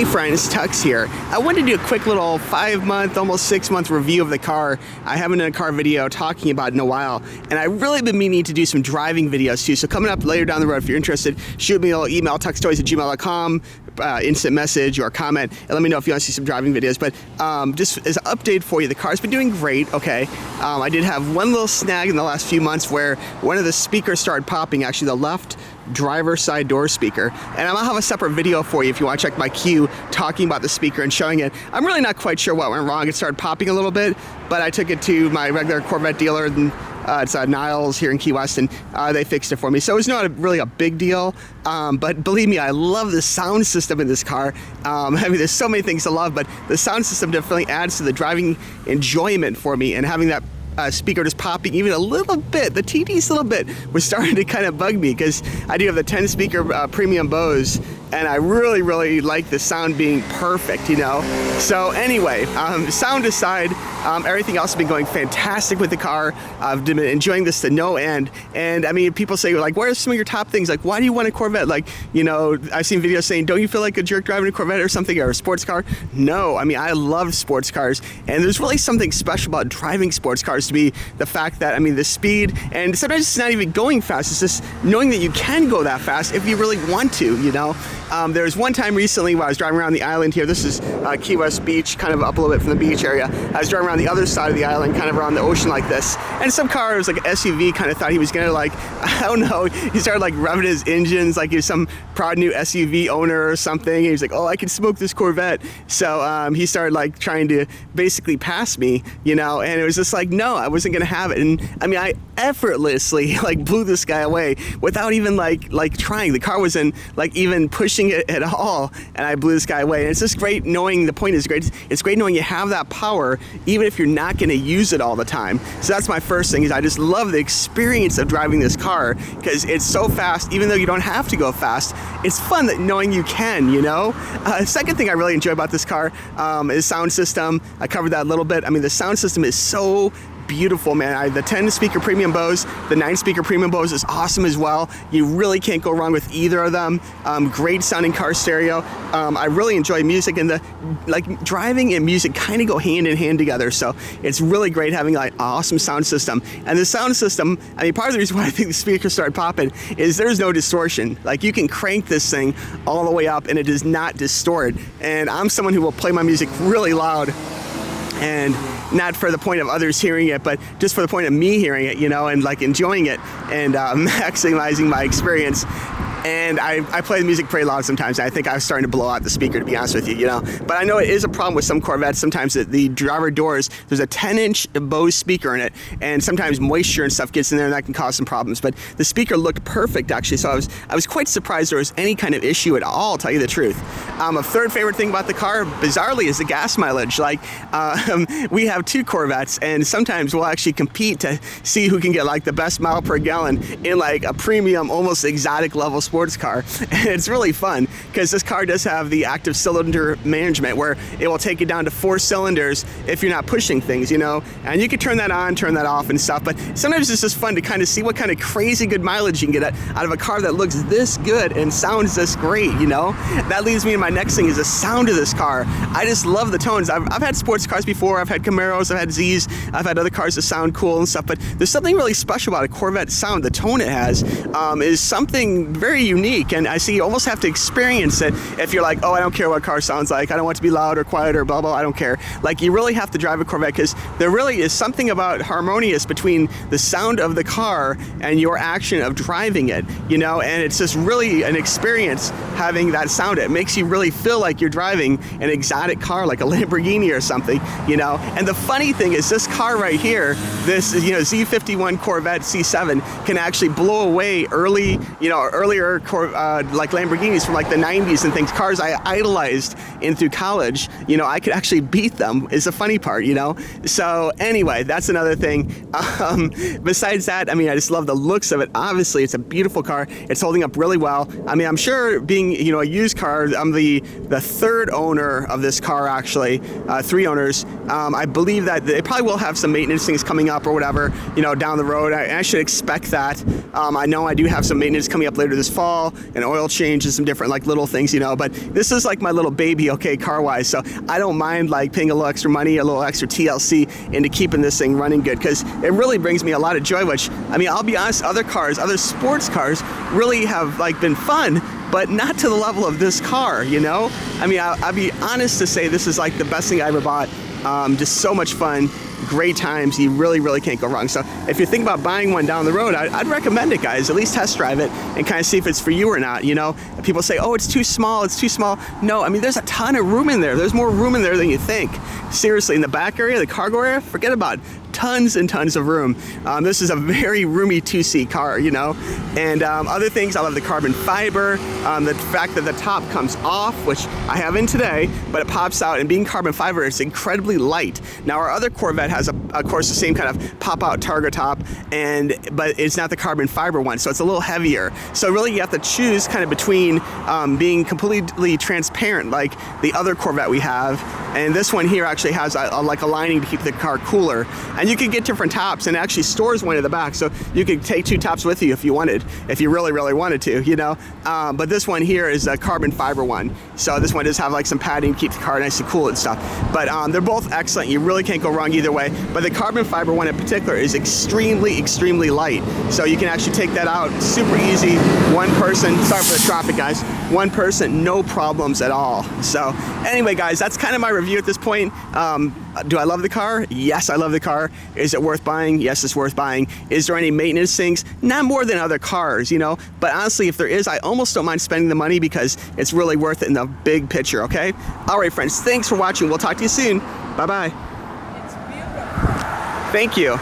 Hey friends, TUXX here. I wanted to do a quick little 5-month, almost 6-month review of the car. I haven't done a car video talking about it in a while, and I've really been meaning to do some driving videos too. So coming up later down the road, if you're interested, shoot me a little email, tuxtoys@gmail.com, instant message or comment, and let me know if you want to see some driving videos. But just as an update for you, the car's been doing great, okay? I did have one little snag in the last few months where one of the speakers started popping, actually the left driver side door speaker, and I'll have a separate video for you if you want to check my queue talking about the speaker and showing it. I'm really not quite sure what went wrong. It started popping a little bit, but I took it to my regular Corvette dealer, and it's Niles here in Key West, and they fixed it for me. So it's not really a big deal, but believe me, I love the sound system in this car. I mean, there's so many things to love, but the sound system definitely adds to the driving enjoyment for me, and having that speaker just popping even a little bit, the teeniest little bit, was starting to kind of bug me, because I do have the 10 speaker premium Bose, and I really like the sound being perfect, you know. So anyway, sound aside, everything else has been going fantastic with the car. I've been enjoying this to no end. And I mean, people say, like, what are some of your top things? Like, why do you want a Corvette? Like, you know, I've seen videos saying, don't you feel like a jerk driving a Corvette or something, or a sports car? No, I mean, I love sports cars, and there's really something special about driving sports cars to me. The fact that, I mean, the speed, and sometimes it's not even going fast, it's just knowing that you can go that fast if you really want to, you know. There was one time recently when I was driving around the island here. This is Key West Beach, kind of up a little bit from the beach area. I was driving around the other side of the island, kind of around the ocean like this, and some car, it was like an SUV, kind of thought he was gonna, like, I don't know, he started like revving his engines like he was some proud new SUV owner or something. And he's like, oh, I can smoke this Corvette. So he started like trying to basically pass me, you know, and it was just like, no, I wasn't gonna have it. And I mean, I effortlessly like blew this guy away without even like trying. The car wasn't like even pushing it at all, and I blew this guy away. And it's just great knowing, the point is great, it's great knowing you have that power even if you're not going to use it all the time. So that's my first thing, is I just love the experience of driving this car, because it's so fast. Even though you don't have to go fast, it's fun that knowing you can, you know. Second thing I really enjoy about this car is sound system. I covered that a little bit. I mean, the sound system is so beautiful, man. The 10 speaker premium Bose, the 9 speaker premium Bose is awesome as well. You really can't go wrong with either of them. Great sounding car stereo. I really enjoy music, and like driving and music kind of go hand in hand together. So it's really great having like awesome sound system. And the sound system, I mean, part of the reason why I think the speakers started popping is there's no distortion. Like, you can crank this thing all the way up and it does not distort. And I'm someone who will play my music really loud, and not for the point of others hearing it, but just for the point of me hearing it, you know, and like enjoying it and maximizing my experience. And I play the music pretty loud sometimes. I think I was starting to blow out the speaker, to be honest with you, you know. But I know it is a problem with some Corvettes. Sometimes the driver doors, there's a 10-inch Bose speaker in it, and sometimes moisture and stuff gets in there, and that can cause some problems. But the speaker looked perfect, actually, so I was quite surprised there was any kind of issue at all, to tell you the truth. A third favorite thing about the car, bizarrely, is the gas mileage. Like, we have 2 Corvettes, and sometimes we'll actually compete to see who can get like the best mile per gallon in like a premium, almost exotic level sports car. And it's really fun, because this car does have the active cylinder management, where it will take it down to 4 cylinders if you're not pushing things, you know. And you can turn that on, turn that off and stuff, but sometimes it's just fun to kind of see what kind of crazy good mileage you can get out of a car that looks this good and sounds this great, you know. That leads me to my next thing, is the sound of this car. I just love the tones. I've had sports cars before. I've had Camaros, I've had Z's, I've had other cars that sound cool and stuff, but there's something really special about a Corvette sound. The tone it has is something very unique, and I see you almost have to experience it if you're like, oh, I don't care what car sounds like, I don't want it to be loud or quiet or blah blah, I don't care. Like, you really have to drive a Corvette, because there really is something about harmonious between the sound of the car and your action of driving it, you know. And it's just really an experience having that sound. It makes you really feel like you're driving an exotic car, like a Lamborghini or something, you know. And the funny thing is, this car right here, this, you know, Z51 Corvette C7, can actually blow away earlier like Lamborghinis from like the 90s and things, cars I idolized in through college. You know, I could actually beat them, is the funny part, you know. So anyway, that's another thing. Besides that, I mean, I just love the looks of it. Obviously, it's a beautiful car. It's holding up really well. I mean, I'm sure, being, you know, a used car, I'm the 3rd owner of this car, actually, 3 owners. I believe that they probably will have some maintenance things coming up or whatever, you know, down the road. I should expect that. I know I do have some maintenance coming up later this fall. overhaul, an oil change, and some different like little things, you know. But this is like my little baby, okay, car-wise. So I don't mind like paying a little extra money, a little extra TLC into keeping this thing running good, because it really brings me a lot of joy. Which, I mean, I'll be honest, other cars, other sports cars, really have like been fun, but not to the level of this car, you know. I mean, I'll be honest to say this is like the best thing I ever bought. Just so much fun, great times. You really can't go wrong. So if you think about buying one down the road, I'd recommend it, guys. At least test drive it and kind of see if it's for you or not. You know, people say, oh, it's too small, it's too small. No, I mean, there's a ton of room in there. There's more room in there than you think. Seriously, in the back area, the cargo area, forget about it. Tons and tons of room. This is a very roomy two-seat car, you know. And other things, I love the carbon fiber, the fact that the top comes off, which I have in today, but it pops out, and being carbon fiber, it's incredibly light. Now our other Corvette has, of course, the same kind of pop-out Targa top, but it's not the carbon fiber one, so it's a little heavier. So really you have to choose kind of between being completely transparent like the other Corvette we have, and this one here actually has like a lining to keep the car cooler. And you can get different tops, and it actually stores one in the back, so you could take two tops with you if you wanted, if you really wanted to, you know. But this one here is a carbon fiber one, so this one does have like some padding to keep the car nice and cool and stuff. But they're both excellent. You really can't go wrong either way. But the carbon fiber one in particular is extremely light, so you can actually take that out super easy. One person, sorry for the traffic, guys. One person, no problems at all. So anyway, guys, that's kind of my review at this point. Do I love the car? Yes, I love the car. Is it worth buying? Yes, it's worth buying. Is there any maintenance things? Not more than other cars, you know. But honestly, if there is, I almost don't mind spending the money because it's really worth it in the big picture, okay? All right, friends, thanks for watching. We'll talk to you soon. Bye-bye. It's beautiful. Thank you.